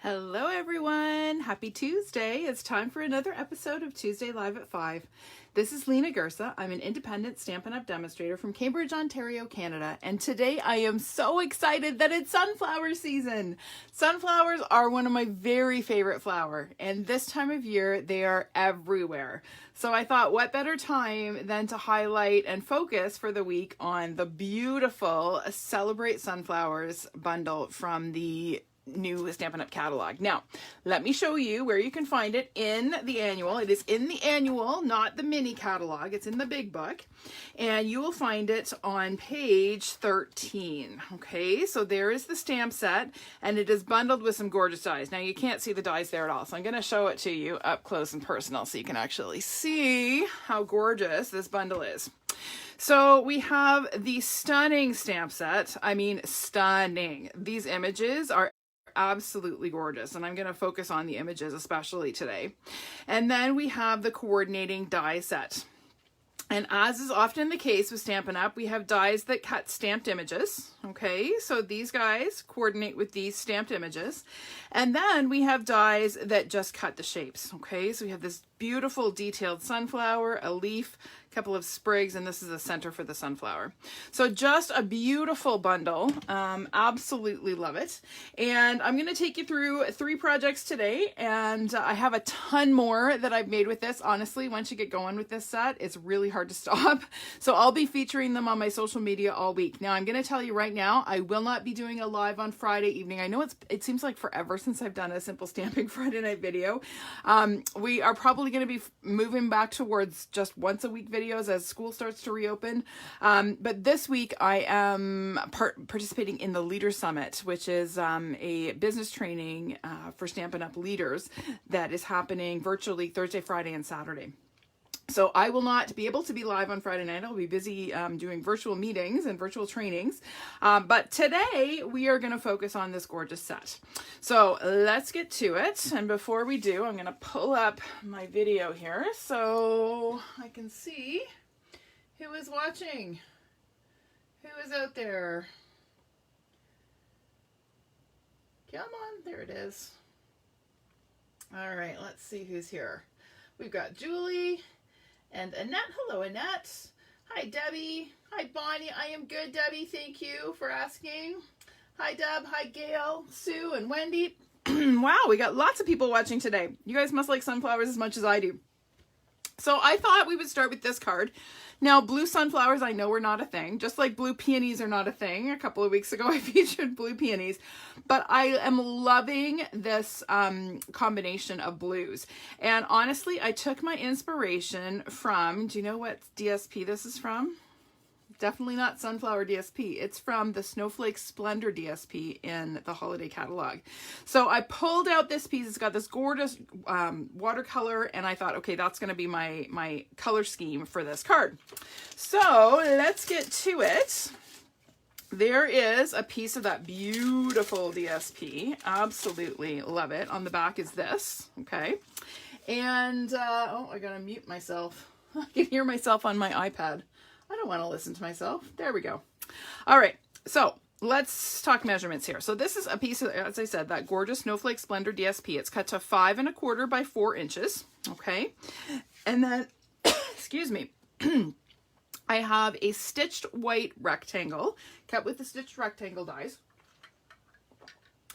Hello everyone! Happy Tuesday! It's time for another episode of Tuesday Live at 5. This is Lena Gersa. I'm an independent Stampin' Up! Demonstrator from Cambridge, Ontario, Canada. And today I am so excited that it's sunflower season! Sunflowers are one of my very favorite flowers, and this time of year they are everywhere. So I thought what better time than to highlight and focus for the week on the beautiful Celebrate Sunflowers bundle from the new Stampin' Up! Catalog. Now, let me show you where you can find it in the annual. It is in the annual, not the mini catalog. It's in the big book. And you will find it on page 13. Okay, so there is the stamp set, and it is bundled with some gorgeous dies. Now, you can't see the dies there at all, so I'm going to show it to you up close and personal so you can actually see how gorgeous this bundle is. So we have the stunning stamp set. I mean, stunning. These images are absolutely gorgeous, and I'm going to focus on the images especially today. And then we have the coordinating die set. And as is often the case with Stampin' Up, we have dies that cut stamped images. Okay, so these guys coordinate with these stamped images. And then we have dies that just cut the shapes. Okay, so we have this beautiful detailed sunflower, a leaf, a couple of sprigs, and this is the center for the sunflower. So just a beautiful bundle. Absolutely love it. And I'm going to take you through 3 projects today, and I have a ton more that I've made with this. Honestly, once you get going with this set, it's really hard to stop. So I'll be featuring them on my social media all week. Now, I'm going to tell you right now, I will not be doing a live on Friday evening. I know it seems like forever since I've done a Simple Stamping Friday night video. We are probably going to be moving back towards just once a week videos as school starts to reopen. But this week I am participating in the Leader Summit, which is a business training for Stampin' Up! Leaders that is happening virtually Thursday, Friday, and Saturday. So I will not be able to be live on Friday night. I'll be busy doing virtual meetings and virtual trainings. But today we are going to focus on this gorgeous set. So let's get to it. And before we do, I'm going to pull up my video here so I can see who is watching, who is out there. Come on, there it is. All right, let's see who's here. We've got Julie and Annette. Hello, Annette. Hi, Debbie. Hi, Bonnie. I am good, Debbie. Thank you for asking. Hi, Deb. Hi, Gail, Sue, and Wendy. Wow, we got lots of people watching today. You guys must like sunflowers as much as I do. So I thought we would start with this card. Now, blue sunflowers, I know, are not a thing, just like blue peonies are not a thing. A couple of weeks ago, I featured blue peonies, but I am loving this combination of blues. And honestly, I took my inspiration from, do you know what DSP this is from? Definitely not Sunflower DSP. It's from the Snowflake Splendour DSP in the holiday catalog. So I pulled out this piece. It's got this gorgeous watercolor, and I thought, okay, that's going to be my color scheme for this card. So let's get to it. There is a piece of that beautiful DSP. Absolutely love it. On the back is this, okay? And, oh, I gotta mute myself. I can hear myself on my iPad. I don't want to listen to myself. There we go. All right, so let's talk measurements here. So this is a piece of, as I said, that gorgeous Snowflake Splendour DSP. It's cut to 5 1/4 by 4 inches, okay? And then, excuse me, I have a stitched white rectangle, cut with the stitched rectangle dies.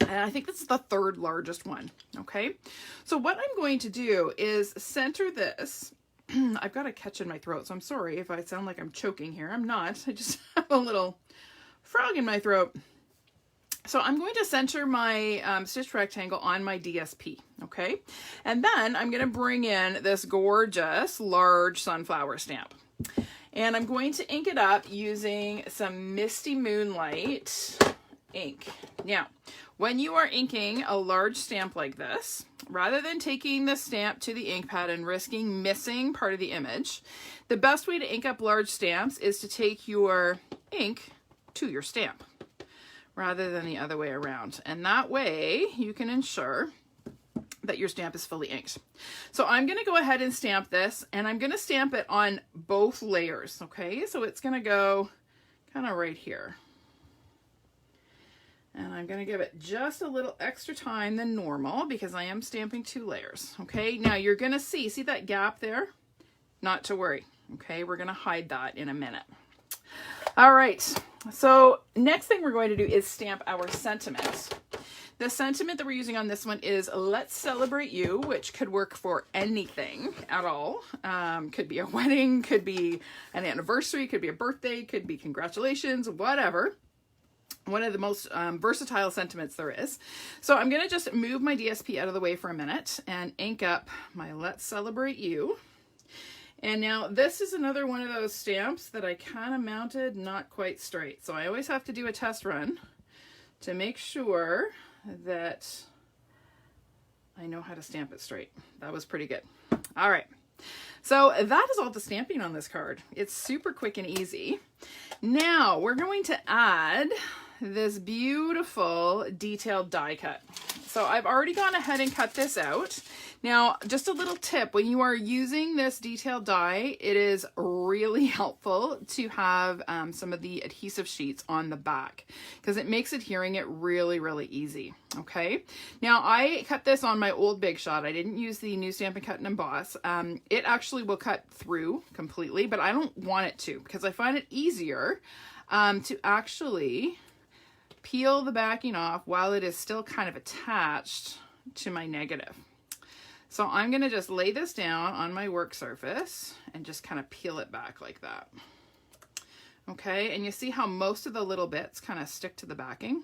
And I think this is the 3rd largest one, okay? So what I'm going to do is center this. I've got a catch in my throat, so I'm sorry if I sound like I'm choking here. I'm not. I just have a little frog in my throat. So I'm going to center my stitched rectangle on my DSP, okay? And then I'm going to bring in this gorgeous large sunflower stamp. And I'm going to ink it up using some Misty Moonlight ink. Now, when you are inking a large stamp like this, rather than taking the stamp to the ink pad and risking missing part of the image, the best way to ink up large stamps is to take your ink to your stamp rather than the other way around. And that way you can ensure that your stamp is fully inked. So I'm going to go ahead and stamp this, and I'm going to stamp it on both layers, okay? So it's going to go kind of right here. And I'm going to give it just a little extra time than normal because I am stamping 2 layers. Okay, now you're going to see that gap there? Not to worry. Okay, we're going to hide that in a minute. All right, so next thing we're going to do is stamp our sentiment. The sentiment that we're using on this one is "Let's Celebrate You," which could work for anything at all. Could be a wedding, could be an anniversary, could be a birthday, could be congratulations, whatever. One of the most versatile sentiments there is. So I'm going to just move my DSP out of the way for a minute and ink up my "Let's Celebrate You." And now this is another one of those stamps that I kind of mounted not quite straight. So I always have to do a test run to make sure that I know how to stamp it straight. That was pretty good. All right. So that is all the stamping on this card. It's super quick and easy. Now we're going to add this beautiful detailed die cut. So I've already gone ahead and cut this out. Now, just a little tip, when you are using this detailed die, it is really helpful to have some of the adhesive sheets on the back because it makes adhering it really, really easy. Okay. Now I cut this on my old Big Shot. I didn't use the new Stampin' Cut and Emboss. It actually will cut through completely, but I don't want it to because I find it easier to actually peel the backing off while it is still kind of attached to my negative. So I'm going to just lay this down on my work surface and just kind of peel it back like that. Okay, and you see how most of the little bits kind of stick to the backing?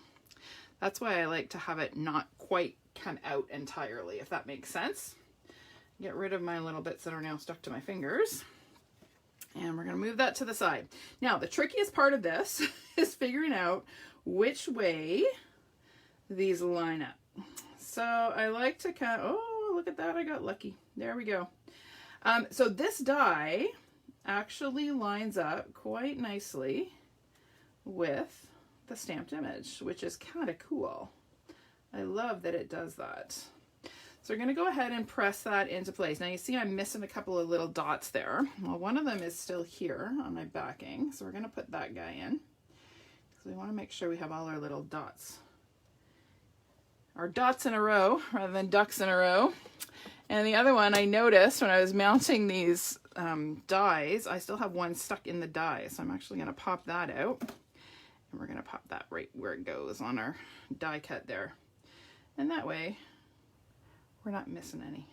That's why I like to have it not quite come out entirely, if that makes sense. Get rid of my little bits that are now stuck to my fingers. And we're going to move that to the side. Now, the trickiest part of this is figuring out which way these line up. So I like to kind of, oh, look at that. I got lucky. There we go. So this die actually lines up quite nicely with the stamped image, which is kind of cool. I love that it does that. So we're going to go ahead and press that into place. Now you see I'm missing a couple of little dots there. Well, one of them is still here on my backing. So we're going to put that guy in. So we want to make sure we have all our little dots. Our dots in a row rather than ducks in a row. And the other one I noticed when I was mounting these dies, I still have one stuck in the die. So I'm actually going to pop that out. And we're going to pop that right where it goes on our die cut there. And that way we're not missing any.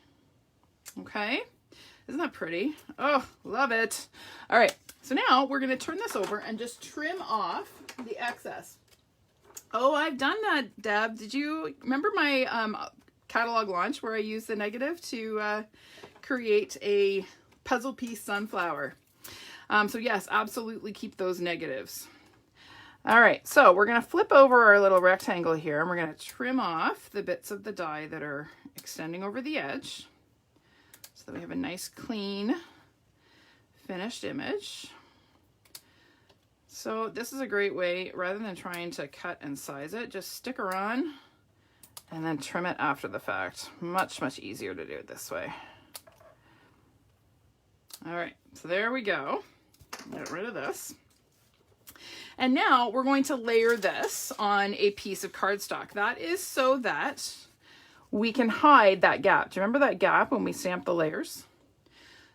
Okay, isn't that pretty? Oh, love it. All right, so now we're going to turn this over and just trim off the excess. Oh, I've done that, Deb. Did you remember my catalog launch where I used the negative to create a puzzle piece sunflower? So yes, absolutely keep those negatives. All right, so we're going to flip over our little rectangle here and we're going to trim off the bits of the die that are extending over the edge so that we have a nice clean finished image. So this is a great way, rather than trying to cut and size it, just stick her on and then trim it after the fact. Much, much easier to do it this way. All right, so there we go. Get rid of this. And now we're going to layer this on a piece of cardstock. That is so that we can hide that gap. Do you remember that gap when we stamped the layers?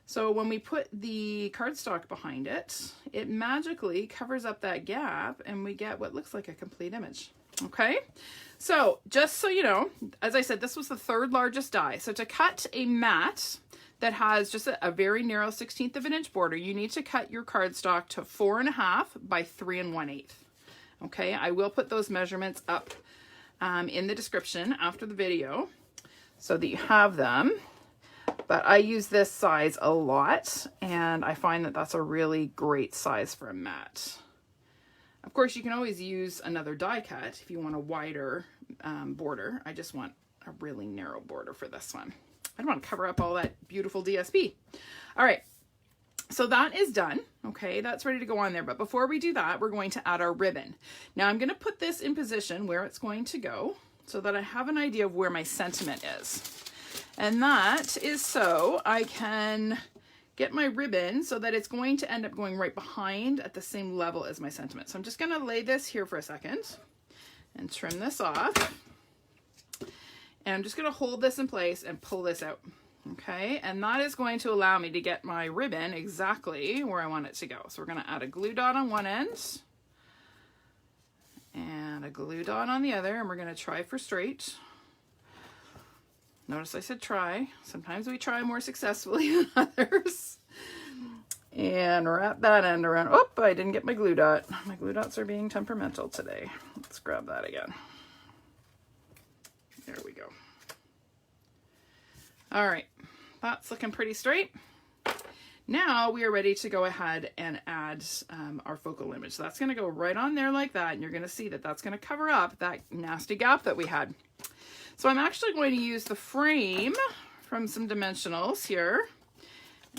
So when we put the cardstock behind it, it magically covers up that gap and we get what looks like a complete image. Okay, so just so you know, as I said, this was the third largest die. So to cut a mat that has just a very narrow 1/16 of an inch border, you need to cut your cardstock to 4.5 by 3 1/8. Okay, I will put those measurements up in the description after the video so that you have them. But I use this size a lot and I find that that's a really great size for a mat. Of course, you can always use another die cut if you want a wider border. I just want a really narrow border for this one. I don't want to cover up all that beautiful DSP. All right, so that is done. Okay, that's ready to go on there. But before we do that, we're going to add our ribbon. Now I'm going to put this in position where it's going to go so that I have an idea of where my sentiment is. And that is so I can get my ribbon so that it's going to end up going right behind at the same level as my sentiment. So I'm just going to lay this here for a second and trim this off. And I'm just going to hold this in place and pull this out. Okay, and that is going to allow me to get my ribbon exactly where I want it to go. So we're going to add a glue dot on one end and a glue dot on the other, and we're going to try for straight. Notice I said try. Sometimes we try more successfully than others. And wrap that end around. Oh, I didn't get my glue dot. My glue dots are being temperamental today. Let's grab that again. There we go. All right, that's looking pretty straight. Now we are ready to go ahead and add our focal image. So that's going to go right on there like that, and you're going to see that that's going to cover up that nasty gap that we had. So I'm actually going to use the frame from some dimensionals here,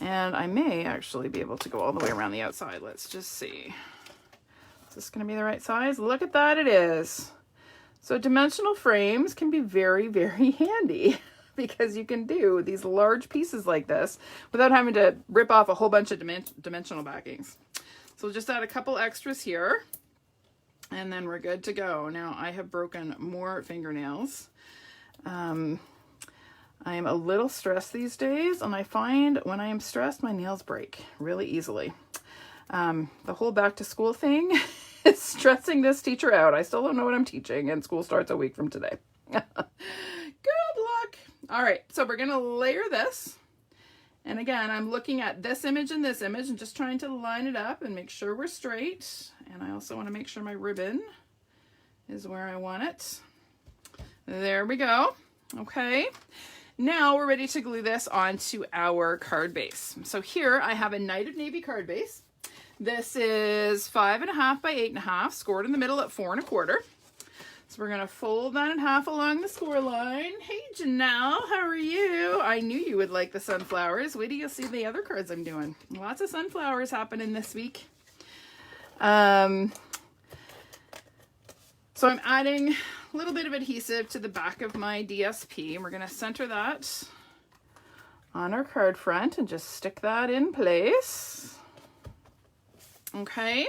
and I may actually be able to go all the way around the outside. Let's just see. Is this going to be the right size? Look at that, it is. So dimensional frames can be very, very handy because you can do these large pieces like this without having to rip off a whole bunch of dimensional backings. So we'll just add a couple extras here, and then we're good to go. Now I have broken more fingernails. I am a little stressed these days, and I find when I am stressed, my nails break really easily. The whole back to school thing is stressing this teacher out. I still don't know what I'm teaching, and school starts a week from today. Good luck. All right, so we're gonna layer this. And again, I'm looking at this image and just trying to line it up and make sure we're straight. And I also want to make sure my ribbon is where I want it. There we go. Okay. Now we're ready to glue this onto our card base. So here I have a Night of Navy card base. This is 5.5 by 8.5, scored in the middle at 4 1/4. So we're gonna fold that in half along the score line. Hey Janelle, how are you? I knew you would like the sunflowers. Wait till you see the other cards I'm doing. Lots of sunflowers happening this week. So I'm adding a little bit of adhesive to the back of my DSP, and we're going to center that on our card front and just stick that in place. Okay,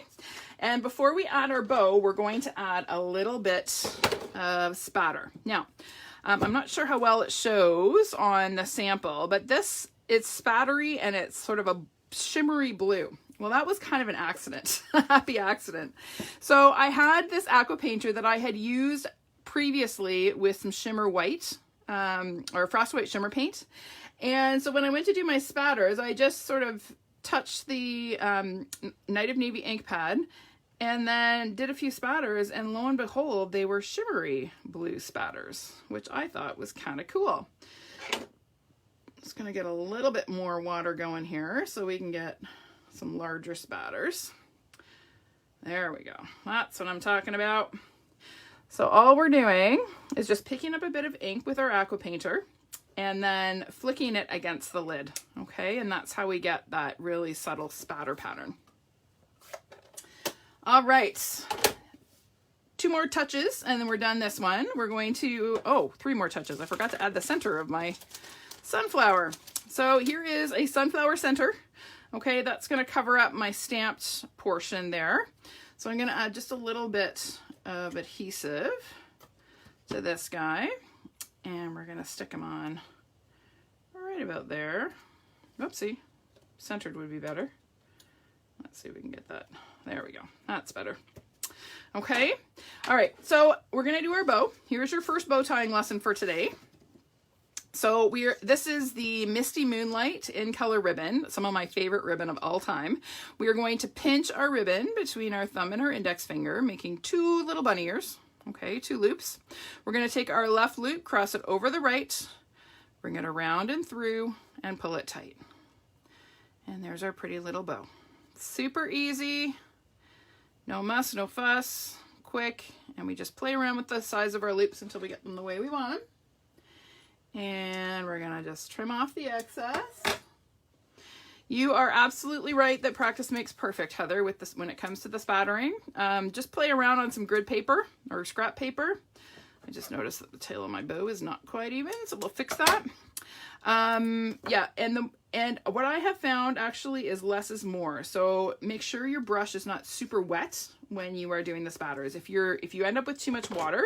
and before we add our bow, we're going to add a little bit of spatter. Now, I'm not sure how well it shows on the sample, but this, it's spattery and it's sort of a shimmery blue. Well, that was kind of an accident, a happy accident. So I had this aqua painter that I had used previously with some shimmer white or frost white shimmer paint. And so when I went to do my spatters, I just sort of touched the Night of Navy ink pad and then did a few spatters, and lo and behold, they were shimmery blue spatters, which I thought was kind of cool. Just gonna get a little bit more water going here so we can get some larger spatters. There we go. That's what I'm talking about. So all we're doing is just picking up a bit of ink with our aqua painter and then flicking it against the lid. Okay, and that's how we get that really subtle spatter pattern. All right, 2 more touches and then we're done this one. We're going to, 3 more touches. I forgot to add the center of my sunflower. So here is a sunflower center. Okay, that's going to cover up my stamped portion there. So I'm going to add just a little bit of adhesive to this guy, and we're going to stick them on right about there. Oopsie, centered would be better. Let's see if we can get that. There we go. That's better. Okay. All right. So we're going to do our bow. Here's your first bow tying lesson for today. So this is the Misty Moonlight in color ribbon, some of my favorite ribbon of all time. We are going to pinch our ribbon between our thumb and our index finger, making 2 little bunny ears. Okay, 2 loops. We're going to take our left loop, cross it over the right, bring it around and through, and pull it tight. And there's our pretty little bow. Super easy, no muss, no fuss, quick, and we just play around with the size of our loops until we get them the way we want them. And we're gonna just trim off the excess. You are absolutely right that practice makes perfect, Heather, with this when it comes to the spattering. Just play around on some grid paper or scrap paper. I just noticed that the tail of my bow is not quite even, so we'll fix that. Yeah, and what I have found actually is less is more. So make sure your brush is not super wet when you are doing the spatters. If you end up with too much water,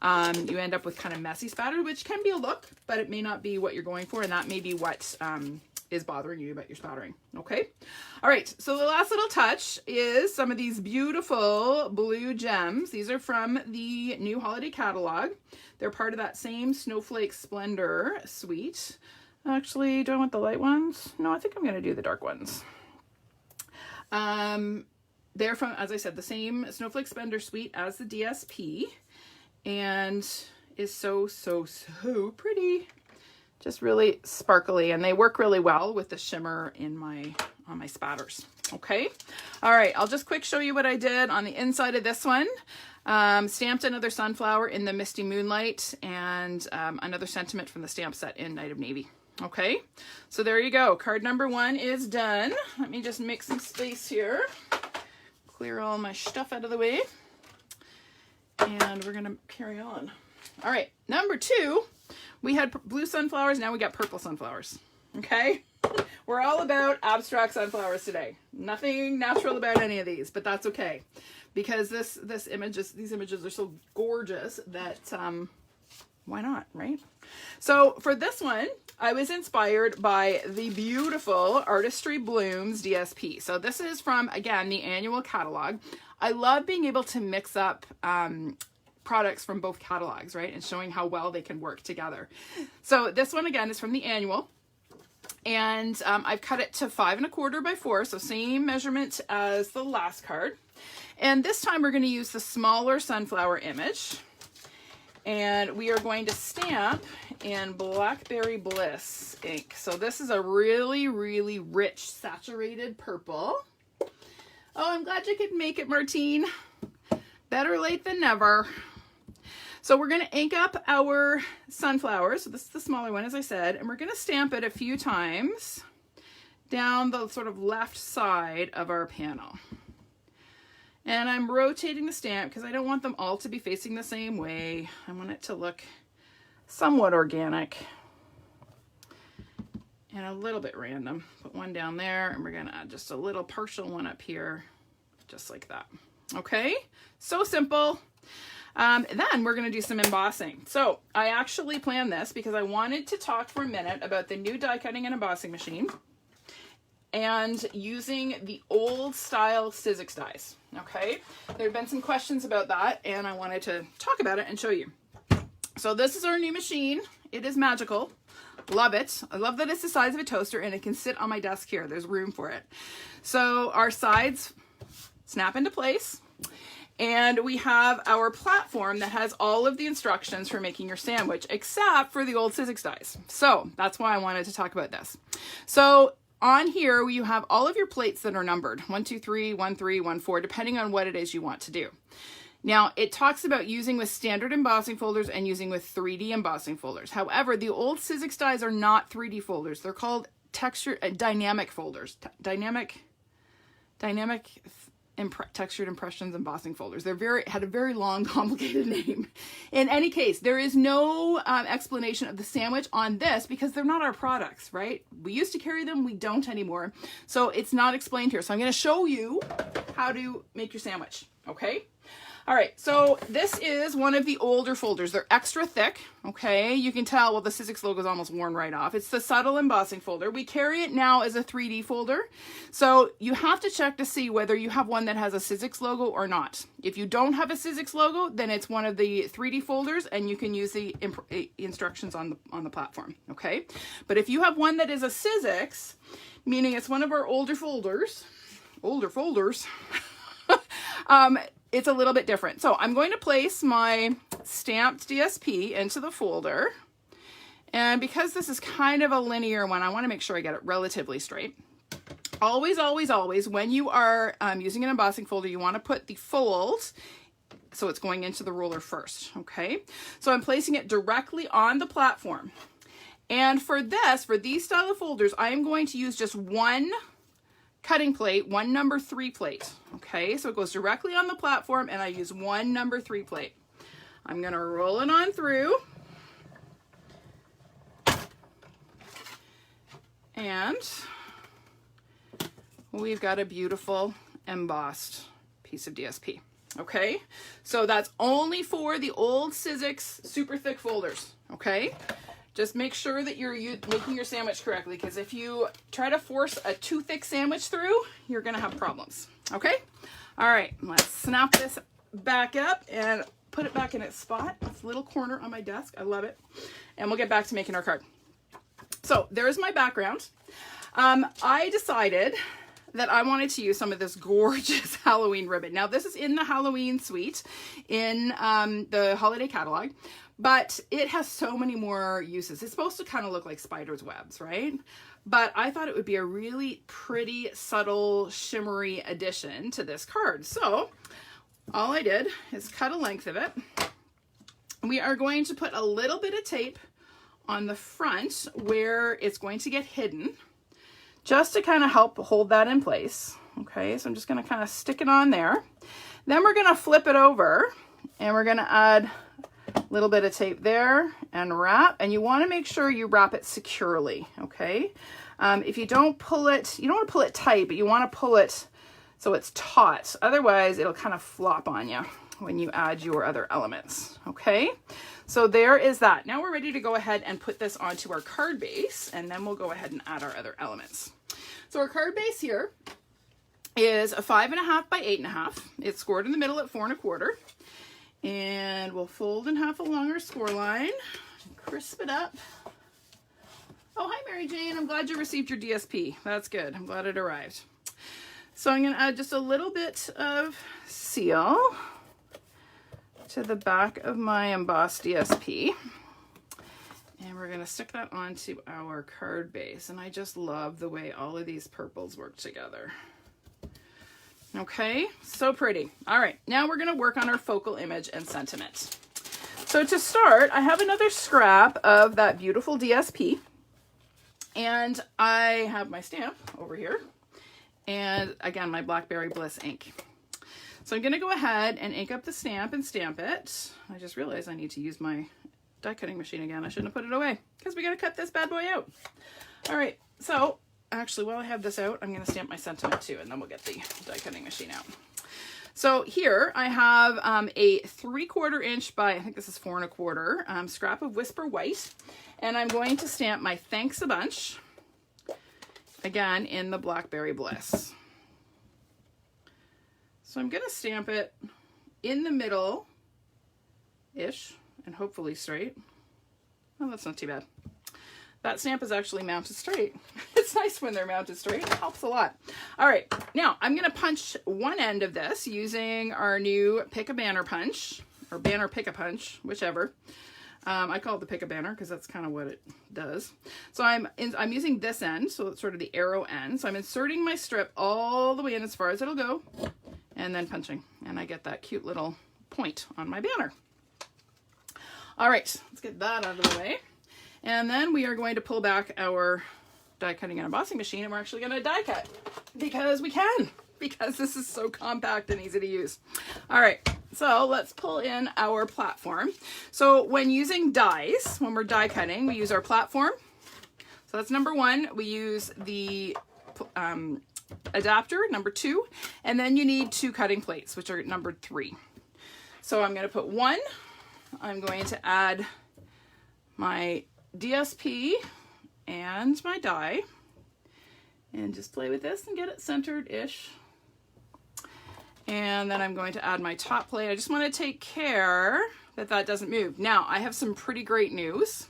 you end up with kind of messy spatter, which can be a look, but it may not be what you're going for, and that may be what is bothering you about your spattering. Okay. All right. So the last little touch is some of these beautiful blue gems. These are from the new holiday catalog. They're part of that same Snowflake Splendour suite. Actually, do I want the light ones? No, I think I'm going to do the dark ones. They're from, as I said, the same Snowflake Splendour suite as the DSP, and is so, so, so pretty. Just really sparkly, and they work really well with the shimmer on my spatters. Okay. All right. I'll just quick show you what I did on the inside of this one. Stamped another sunflower in the Misty Moonlight, and another sentiment from the stamp set in Night of Navy. Okay. So there you go. Card number 1 is done. Let me just make some space here. Clear all my stuff out of the way. And we're going to carry on. All right. Number 2. We had blue sunflowers, now we got purple sunflowers, okay? We're all about abstract sunflowers today. Nothing natural about any of these, but that's okay. Because these images are so gorgeous that, why not, right? So for this one, I was inspired by the beautiful Artistry Blooms DSP. So this is from, again, the annual catalog. I love being able to mix up, products from both catalogs, right? And showing how well they can work together. So this one again is from the annual, and I've cut it to 5 1/4 by 4, so same measurement as the last card. And this time we're going to use the smaller sunflower image, and we are going to stamp in Blackberry Bliss ink. So this is a really, really rich saturated purple. Oh, I'm glad you could make it, Martine. Better late than never. So we're going to ink up our sunflowers. So this is the smaller one, as I said, and we're going to stamp it a few times down the sort of left side of our panel. And I'm rotating the stamp because I don't want them all to be facing the same way. I want it to look somewhat organic and a little bit random. Put one down there, and we're going to add just a little partial one up here, just like that. Okay, so simple. Then we're going to do some embossing. So I actually planned this because I wanted to talk for a minute about the new die cutting and embossing machine and using the old style Sizzix dies. Okay, there have been some questions about that, and I wanted to talk about it and show you. So this is our new machine. It is magical. Love it. I love that it's the size of a toaster and it can sit on my desk here. There's room for it. So our sides snap into place. And we have our platform that has all of the instructions for making your sandwich, except for the old Sizzix dies. So that's why I wanted to talk about this. So on here, you have all of your plates that are numbered, 1, 2, 3, 1, 3, 1, 4, depending on what it is you want to do. Now, it talks about using with standard embossing folders and using with 3D embossing folders. However, the old Sizzix dies are not 3D folders. They're called dynamic folders. Textured impressions embossing folders. Had a very long, complicated name. In any case, there is no explanation of the sandwich on this because they're not our products, right? We used to carry them, we don't anymore. So it's not explained here. So I'm going to show you how to make your sandwich, okay? All right, so this is one of the older folders. They're extra thick, okay? You can tell, well, the Sizzix logo is almost worn right off. It's the subtle embossing folder. We carry it now as a 3D folder. So you have to check to see whether you have one that has a Sizzix logo or not. If you don't have a Sizzix logo, then it's one of the 3D folders and you can use the instructions on the platform, okay? But if you have one that is a Sizzix, meaning it's one of our older folders, it's a little bit different. So I'm going to place my stamped DSP into the folder. And because this is kind of a linear one, I want to make sure I get it relatively straight. Always, always, always, when you are using an embossing folder, you want to put the fold so it's going into the ruler first, okay? So I'm placing it directly on the platform. And for these style of folders, I am going to use just one cutting plate, one number 3 plate. Okay, so it goes directly on the platform and I use one number 3 plate. I'm gonna roll it on through. And we've got a beautiful embossed piece of DSP. Okay, so that's only for the old Sizzix super thick folders. Okay, just make sure that you're making your sandwich correctly, because if you try to force a too thick sandwich through, you're gonna have problems. Okay, all right, let's snap this back up and put it back in its spot. This little corner on my desk, I love it. And we'll get back to making our card. So there's my background. I decided that I wanted to use some of this gorgeous Halloween ribbon. Now this is in the Halloween suite in the holiday catalog, but it has so many more uses. It's supposed to kind of look like spider's webs, right? But I thought it would be a really pretty, subtle, shimmery addition to this card. So all I did is cut a length of it. We are going to put a little bit of tape on the front where it's going to get hidden, just to kind of help hold that in place. Okay, so I'm just going to kind of stick it on there. Then we're going to flip it over and we're going to add a little bit of tape there and wrap. And you want to make sure you wrap it securely. Okay, if you don't pull it, you don't want to pull it tight, but you want to pull it so it's taut. Otherwise, it'll kind of flop on you when you add your other elements. Okay, so there is that. Now we're ready to go ahead and put this onto our card base, and then we'll go ahead and add our other elements. So our card base here is a 5.5 by 8.5. It's scored in the middle at 4 1/4. And we'll fold in half along our score line, crisp it up. Oh, hi Mary Jane, I'm glad you received your DSP. That's good, I'm glad it arrived. So I'm gonna add just a little bit of seal to the back of my embossed DSP. And we're going to stick that onto our card base. And I just love the way all of these purples work together. Okay, so pretty. All right, now we're going to work on our focal image and sentiment. So to start, I have another scrap of that beautiful DSP. And I have my stamp over here. And again, my Blackberry Bliss ink. So I'm going to go ahead and ink up the stamp and stamp it. I just realized I need to use my die cutting machine again. I shouldn't have put it away because we got to cut this bad boy out. All right, so actually while I have this out, I'm going to stamp my sentiment too, and then we'll get the die cutting machine out. So here I have a 3/4 inch by, I think this is 4 1/4 scrap of Whisper White, and I'm going to stamp my Thanks a Bunch again in the Blackberry Bliss. So I'm going to stamp it in the middle-ish and hopefully straight. Oh, that's not too bad. That stamp is actually mounted straight. It's nice when they're mounted straight. It helps a lot. All right, now I'm going to punch one end of this using our new Pick a Banner punch, or Banner Pick a Punch, whichever. I call it the Pick a Banner because that's kind of what it does. So I'm using this end, so it's sort of the arrow end. So I'm inserting my strip all the way in as far as it'll go, and then punching, and I get that cute little point on my banner. All right, let's get that out of the way. And then we are going to pull back our die cutting and embossing machine, and we're actually going to die cut because we can, because this is so compact and easy to use. All right, so let's pull in our platform. So when using dies, when we're die cutting, we use our platform. So that's number 1. We use the adapter, number 2, and then you need 2 cutting plates, which are numbered 3. So I'm going to put 1. I'm going to add my DSP and my die and just play with this and get it centered-ish. And then I'm going to add my top plate. I just want to take care that that doesn't move. Now, I have some pretty great news.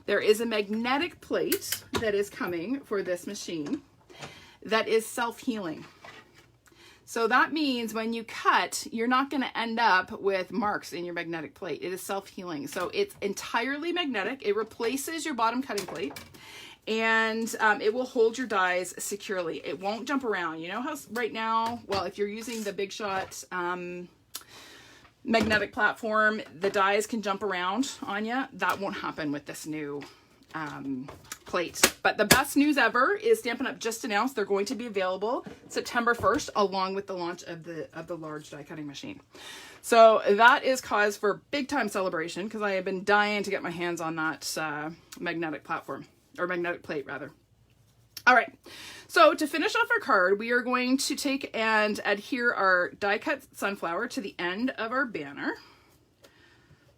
There is a magnetic plate that is coming for this machine that is self-healing. So that means when you cut, you're not going to end up with marks in your magnetic plate. It is self-healing. So it's entirely magnetic. It replaces your bottom cutting plate, and it will hold your dies securely. It won't jump around. You know how right now, well, if you're using the Big Shot magnetic platform, the dies can jump around on you. That won't happen with this new plate. But the best news ever is Stampin' Up just announced they're going to be available September 1st, along with the launch of the large die cutting machine. So that is cause for big time celebration, because I have been dying to get my hands on that magnetic platform, or magnetic plate rather. All right, so to finish off our card, we are going to take and adhere our die cut sunflower to the end of our banner.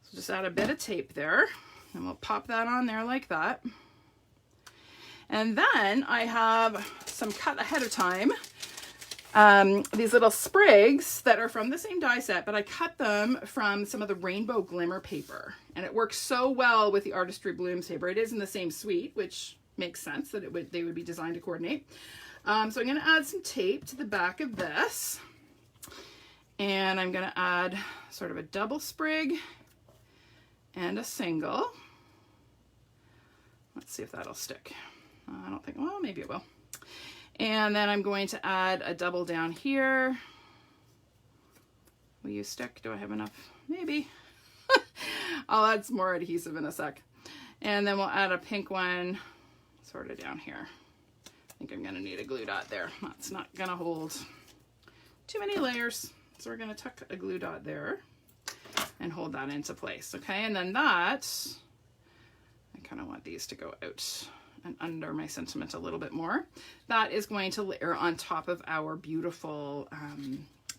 So just add a bit of tape there, and we'll pop that on there like that. And then I have some cut ahead of time, these little sprigs that are from the same die set, but I cut them from some of the rainbow glimmer paper, and it works so well with the Artistry Blooms paper. It is in the same suite, which makes sense that they would be designed to coordinate. So I'm going to add some tape to the back of this, and I'm going to add sort of a double sprig and a single. Let's see if that'll stick. I don't think, well, maybe it will. And then I'm going to add a double down here. Will you stick? Do I have enough? Maybe. I'll add some more adhesive in a sec. And then we'll add a pink one sort of down here. I think I'm gonna need a glue dot there. That's not gonna hold too many layers. So we're gonna tuck a glue dot there and hold that into place, okay? And then that, I kind of want these to go out and under my sentiment a little bit more. That is going to layer on top of our beautiful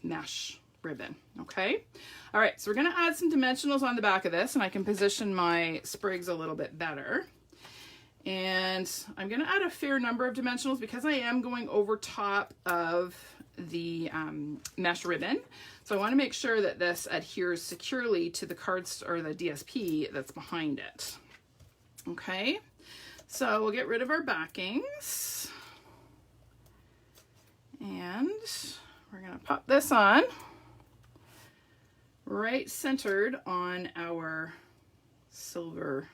mesh ribbon, okay? All right, so we're gonna add some dimensionals on the back of this, and I can position my sprigs a little bit better. And I'm gonna add a fair number of dimensionals because I am going over top of the mesh ribbon. So I wanna make sure that this adheres securely to the cards or the DSP that's behind it, okay? So we'll get rid of our backings, and we're gonna pop this on right centered on our silver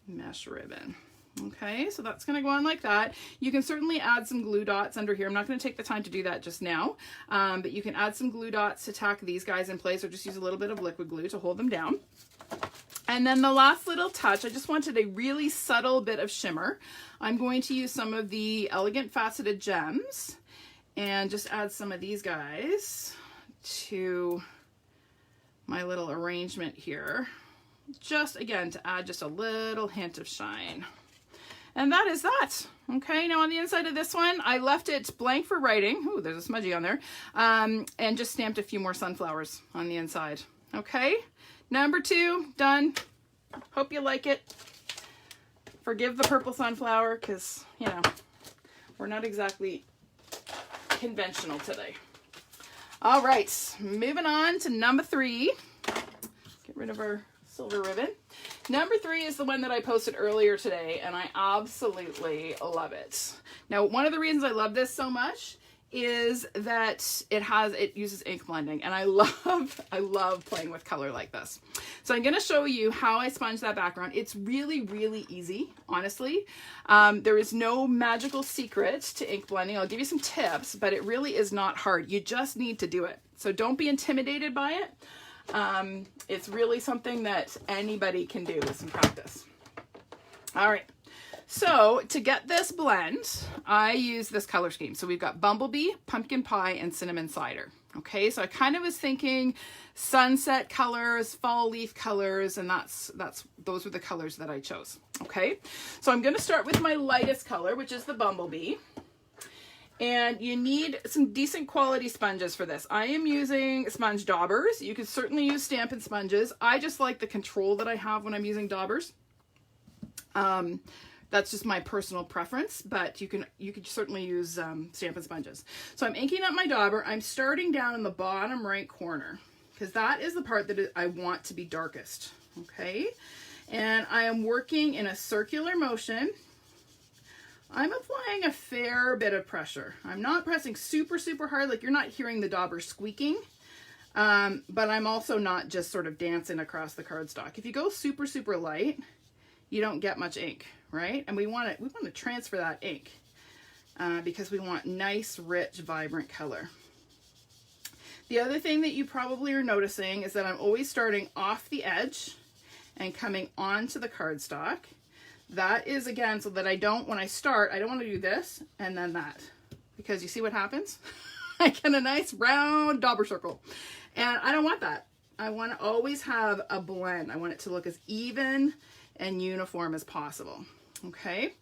mesh ribbon. Okay, so that's going to go on like that. You can certainly add some glue dots under here. I'm not going to take the time to do that just now, but you can add some glue dots to tack these guys in place, or just use a little bit of liquid glue to hold them down. And then the last little touch, I just wanted a really subtle bit of shimmer. I'm going to use some of the Elegant Faceted Gems and just add some of these guys to my little arrangement here. Just again, to add just a little hint of shine. And that is that. Okay, now on the inside of this one, I left it blank for writing. Ooh, there's a smudgy on there. And just stamped a few more sunflowers on the inside. Okay, number 2, done. Hope you like it. Forgive the purple sunflower, because, you know, we're not exactly conventional today. All right, moving on to number 3. Get rid of our silver ribbon. Number 3 is the one that I posted earlier today, and I absolutely love it. Now, one of the reasons I love this so much is that it uses ink blending, and I love playing with color like this. So I'm going to show you how I sponge that background. It's really, really easy, honestly. There is no magical secret to ink blending. I'll give you some tips, but it really is not hard. You just need to do it. So don't be intimidated by it. It's really something that anybody can do with some practice. All right. So to get this blend, I use this color scheme. So we've got Bumblebee, Pumpkin Pie, and Cinnamon Cider. Okay, so I kind of was thinking sunset colors, fall leaf colors, and those were the colors that I chose. Okay, so I'm going to start with my lightest color, which is the Bumblebee. And you need some decent quality sponges for this. I am using sponge daubers. You could certainly use Stampin' sponges. I just like the control that I have when I'm using daubers. That's just my personal preference, but you could certainly use Stampin' sponges. So I'm inking up my dauber. I'm starting down in the bottom right corner because that is the part that I want to be darkest. Okay, and I am working in a circular motion. I'm applying a fair bit of pressure. I'm not pressing super, super hard, like you're not hearing the dauber squeaking, but I'm also not just sort of dancing across the cardstock. If you go super, super light, you don't get much ink, right? And we want to transfer that ink because we want nice, rich, vibrant color. The other thing that you probably are noticing is that I'm always starting off the edge and coming onto the cardstock. That is, again, so that when I start, I don't want to do this and then that, because you see what happens? I get a nice round dauber circle, and I don't want that. I want to always have a blend. I want it to look as even and uniform as possible. Okay,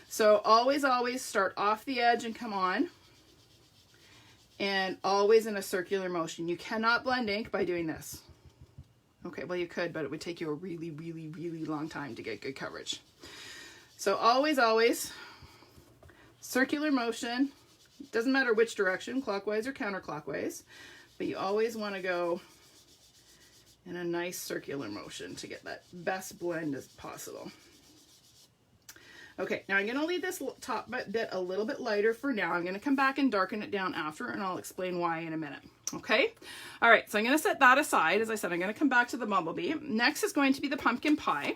so always start off the edge and come on, and always in a circular motion. You cannot blend ink by doing this. Okay, well you could, but it would take you a really, really, really long time to get good coverage. So always circular motion. It doesn't matter which direction, clockwise or counterclockwise, but you always want to go in a nice circular motion to get that best blend as possible. Okay, now I'm going to leave this top bit a little bit lighter for now. I'm going to come back and darken it down after, and I'll explain why in a minute. Okay? All right, so I'm going to set that aside. As I said, I'm going to come back to the bumblebee. Next is going to be the pumpkin pie.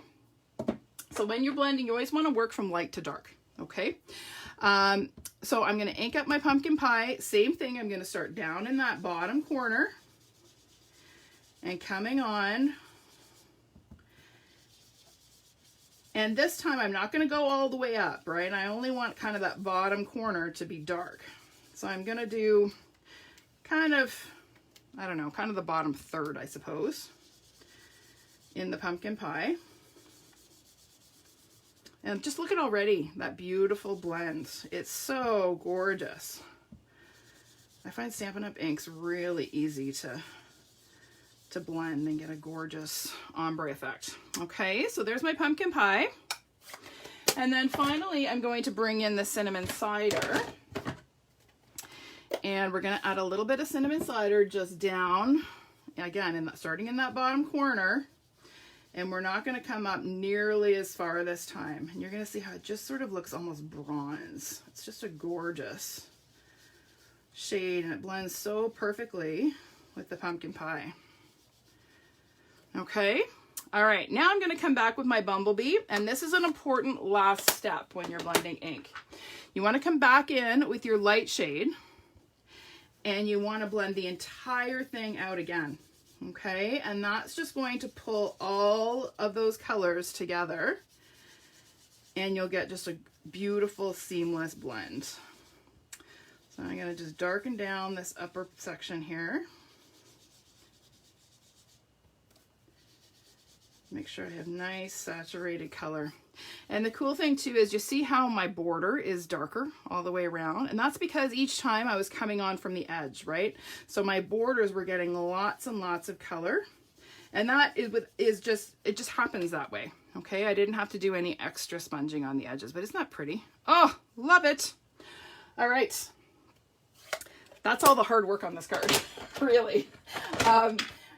So when you're blending, you always want to work from light to dark. Okay? So I'm going to ink up my pumpkin pie. Same thing, I'm going to start down in that bottom corner and coming on. And this time I'm not going to go all the way up, right? I only want kind of that bottom corner to be dark. So I'm going to do kind of, I don't know, kind of the bottom third, I suppose, in the pumpkin pie. And just look at already that beautiful blend. It's so gorgeous. I find Stampin' Up inks really easy to blend and get a gorgeous ombre effect. Okay, so there's my pumpkin pie. And then finally, I'm going to bring in the cinnamon cider. And we're going to add a little bit of cinnamon cider just down, again, starting in that bottom corner. And we're not going to come up nearly as far this time. And you're going to see how it just sort of looks almost bronze. It's just a gorgeous shade, and it blends so perfectly with the pumpkin pie. Okay, all right, now I'm going to come back with my bumblebee, and this is an important last step when you're blending ink. You want to come back in with your light shade, and you want to blend the entire thing out again. Okay, and that's just going to pull all of those colors together, and you'll get just a beautiful seamless blend. So I'm going to just darken down this upper section here. Make sure I have nice saturated color. And the cool thing too is you see how my border is darker all the way around, and that's because each time I was coming on from the edge, right? So my borders were getting lots and lots of color, and that is just, it just happens that way. Okay, I didn't have to do any extra sponging on the edges, but isn't that pretty? Oh, love it. All right, that's all the hard work on this card, really.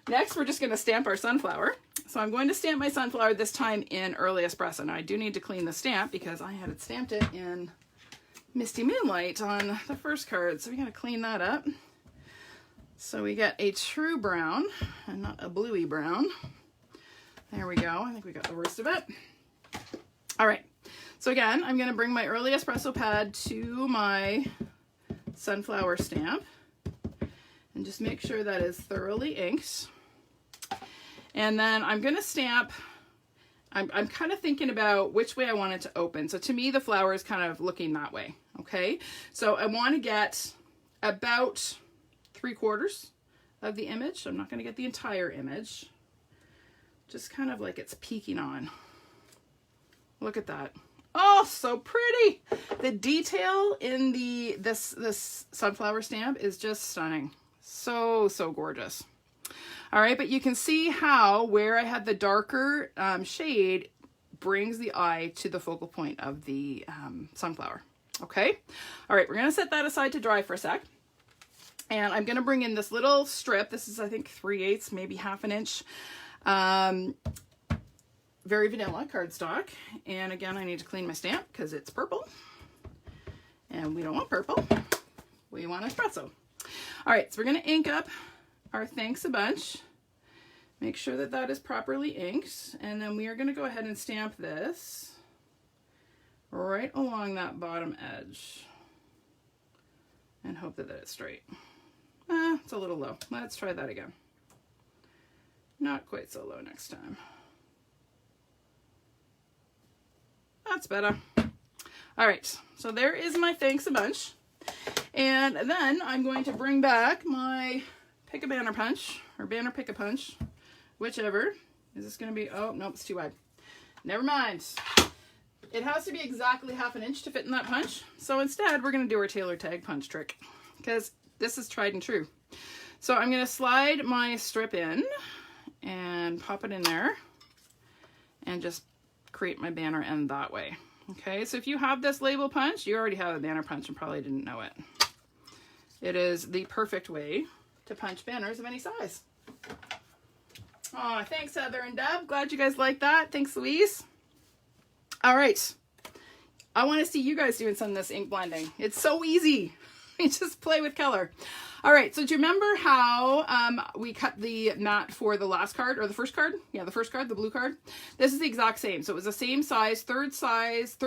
Next, we're just going to stamp our sunflower. So I'm going to stamp my sunflower this time in Early Espresso. Now I do need to clean the stamp because I had it stamped it in Misty Moonlight on the first card. So we got to clean that up. So we get a true brown and not a bluey brown. There we go. I think we got the worst of it. All right. So again, I'm going to bring my Early Espresso pad to my sunflower stamp and just make sure that is thoroughly inked. And then I'm going to stamp, I'm kind of thinking about which way I want it to open. So to me, the flower is kind of looking that way, okay? So I want to get about 3/4 of the image. I'm not going to get the entire image. Just kind of like it's peeking on. Look at that. Oh, so pretty. The detail in this sunflower stamp is just stunning. So, so gorgeous. All right, but you can see how where I had the darker shade brings the eye to the focal point of the sunflower. Okay, all right, we're going to set that aside to dry for a sec. And I'm going to bring in this little strip. This is, I think, 3/8, maybe 1/2 inch. Very vanilla cardstock. And again, I need to clean my stamp because it's purple. And we don't want purple. We want espresso. All right, so we're going to ink up our thanks a bunch. Make sure that that is properly inked, and then we are going to go ahead and stamp this right along that bottom edge and hope that it's straight. It's a little low. Let's try that again. Not quite so low next time. That's better. All right, so there is my thanks a bunch. And then I'm going to bring back my Pick a Banner Punch, or Banner Pick a Punch, whichever. Is this going to be, oh, nope, it's too wide. Never mind. it has to be exactly 1/2 inch to fit in that punch. So instead, we're going to do our tailor tag punch trick because this is tried and true. So I'm going to slide my strip in and pop it in there and just create my banner end that way. Okay, so if you have this label punch, you already have a banner punch and probably didn't know it. It is the perfect way to punch banners of any size. Oh, thanks Heather and Deb. Glad you guys like that. Thanks Louise. All right. I want to see you guys doing some of this ink blending. It's so easy. You just play with color. All right, so do you remember how we cut the mat for the last card, or the first card? Yeah, the first card, the blue card. This is the exact same. So it was the same size, third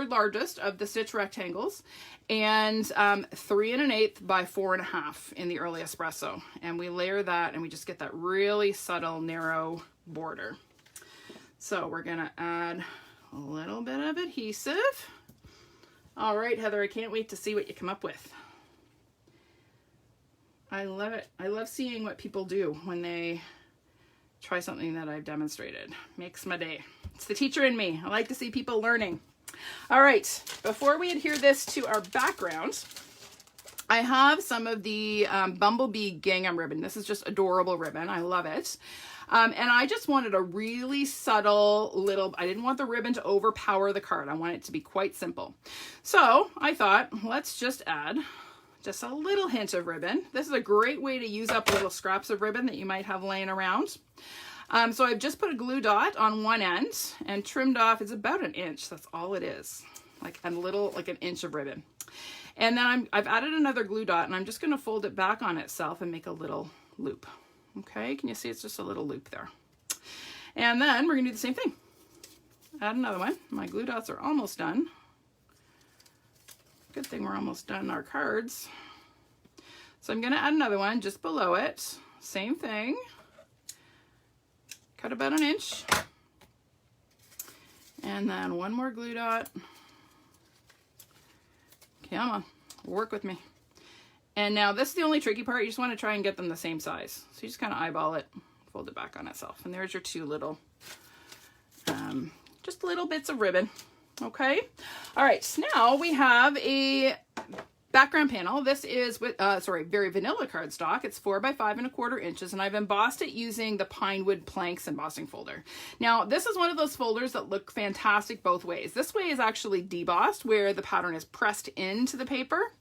largest of the stitch rectangles, and 3 1/8 by 4 1/2 in the early espresso. And we layer that, and we just get that really subtle, narrow border. So we're gonna add a little bit of adhesive. All right, Heather, I can't wait to see what you come up with. I love it. I love seeing what people do when they try something that I've demonstrated. Makes my day. It's the teacher in me. I like to see people learning. All right, before we adhere this to our background, I have some of the Bumblebee gingham ribbon. This is just adorable ribbon. I love it. And I just wanted a really subtle little, I didn't want the ribbon to overpower the card. I want it to be quite simple. So I thought, let's just add just a little hint of ribbon. This is a great way to use up little scraps of ribbon that you might have laying around. So I've just put a glue dot on one end and trimmed off, it's about 1 inch. That's all it is. Like a little, like 1 inch of ribbon. And then I've added another glue dot and I'm just going to fold it back on itself and make a little loop. Okay, can you see it's just a little loop there? And then we're going to do the same thing. Add another one. My glue dots are almost done. Good thing we're almost done our cards. So I'm going to add another one just below it. Same thing. Cut about 1 inch. And then one more glue dot. Come on, work with me. And now this is the only tricky part. You just want to try and get them the same size. So you just kind of eyeball it, fold it back on itself. And there's your two little, just little bits of ribbon. Okay. All right. So now we have a background panel. This is with, very vanilla cardstock. It's 4 by 5 1/4 inches, and I've embossed it using the Pinewood Planks embossing folder. Now, this is one of those folders that look fantastic both ways. This way is actually debossed, where the pattern is pressed into the paper.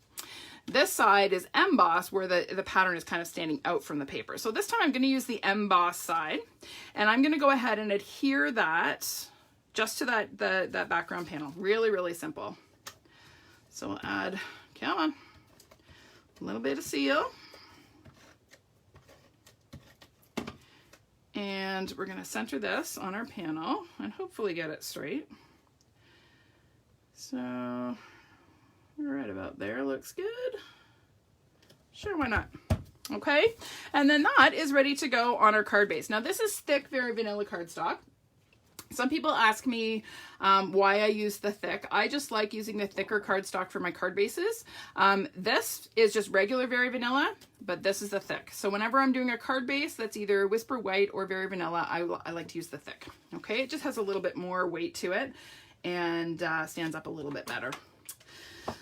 This side is embossed, where the pattern is kind of standing out from the paper. So this time I'm going to use the embossed side, and I'm going to go ahead and adhere that just to that background panel. Really, really simple. So we'll add, come on, a little bit of seal. And we're going to center this on our panel and hopefully get it straight. So right about there looks good. Sure, why not? Okay, and then that is ready to go on our card base. Now this is thick, very vanilla cardstock. Some people ask me why I use the thick. I just like using the thicker cardstock for my card bases. This is just regular very vanilla, but this is the thick. So whenever I'm doing a card base that's either Whisper White or very vanilla, I like to use the thick. Okay, it just has a little bit more weight to it and stands up a little bit better.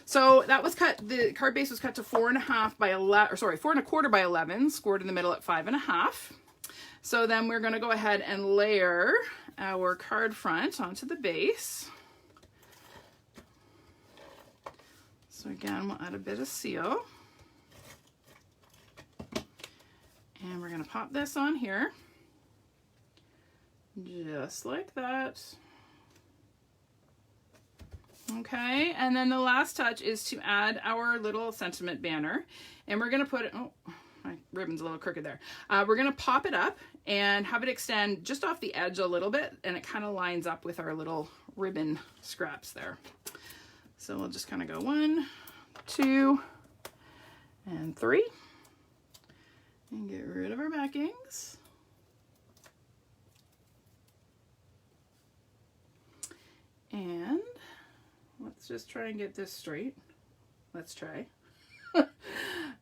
So that was cut, the card base was cut to 4 1/2 by 11, or sorry, 4 1/4 by 11, scored in the middle at 5 1/2. So then we're going to go ahead and layer our card front onto the base. So again, we'll add a bit of seal. And we're going to pop this on here. Just like that. Okay, and then the last touch is to add our little sentiment banner. And we're going to put it, oh, my ribbon's a little crooked there. We're going to pop it up and have it extend just off the edge a little bit, and it kind of lines up with our little ribbon scraps there. So we'll just kind of go 1, 2, and 3, and get rid of our backings. And let's just try and get this straight. Let's try.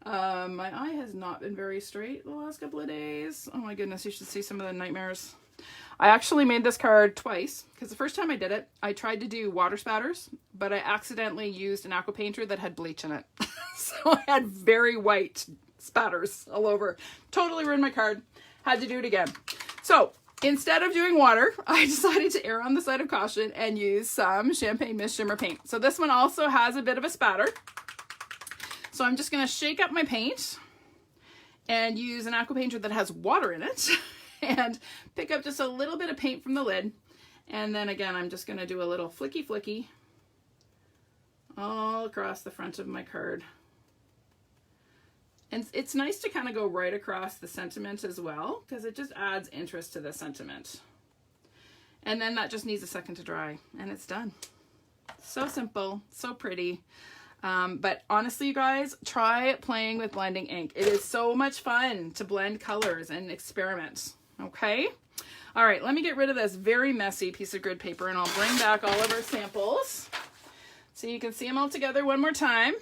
My eye has not been very straight the last couple of days. Oh my goodness, you should see some of the nightmares. I actually made this card twice because the first time I did it, I tried to do water spatters, but I accidentally used an aqua painter that had bleach in it. So I had very white spatters all over. Totally ruined my card. Had to do it again. So instead of doing water, I decided to err on the side of caution and use some Champagne Mist Shimmer paint. So this one also has a bit of a spatter. So I'm just going to shake up my paint and use an aqua painter that has water in it and pick up just a little bit of paint from the lid. And then again, I'm just going to do a little flicky flicky all across the front of my card. And it's nice to kind of go right across the sentiment as well, because it just adds interest to the sentiment. And then that just needs a second to dry, and it's done. So simple, so pretty. But honestly, you guys, try playing with blending ink. It is so much fun to blend colors and experiment, okay? All right, let me get rid of this very messy piece of grid paper, and I'll bring back all of our samples so you can see them all together one more time.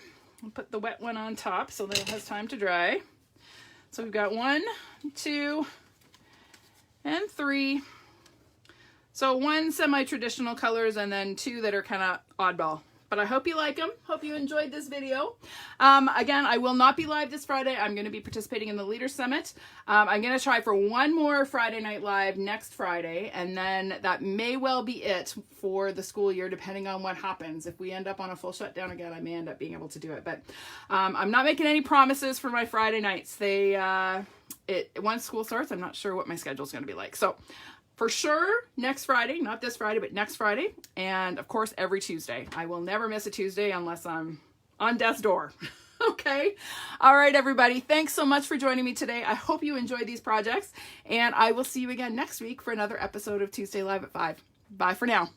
I'll put the wet one on top so that it has time to dry. So we've got 1, 2, and 3. So 1 semi-traditional colors and then 2 that are kind of oddball. But I hope you like them. Hope you enjoyed this video. Again, I will not be live this Friday. I'm going to be participating in the Leaders Summit. I'm going to try for one more Friday Night Live next Friday, and then that may well be it for the school year, depending on what happens. If we end up on a full shutdown again, I may end up being able to do it. But I'm not making any promises for my Friday nights. Once school starts, I'm not sure what my schedule is going to be like. So for sure, next Friday, not this Friday, but next Friday. And of course, every Tuesday. I will never miss a Tuesday unless I'm on death's door. Okay. All right, everybody. Thanks so much for joining me today. I hope you enjoyed these projects, and I will see you again next week for another episode of Tuesday Live at 5. Bye for now.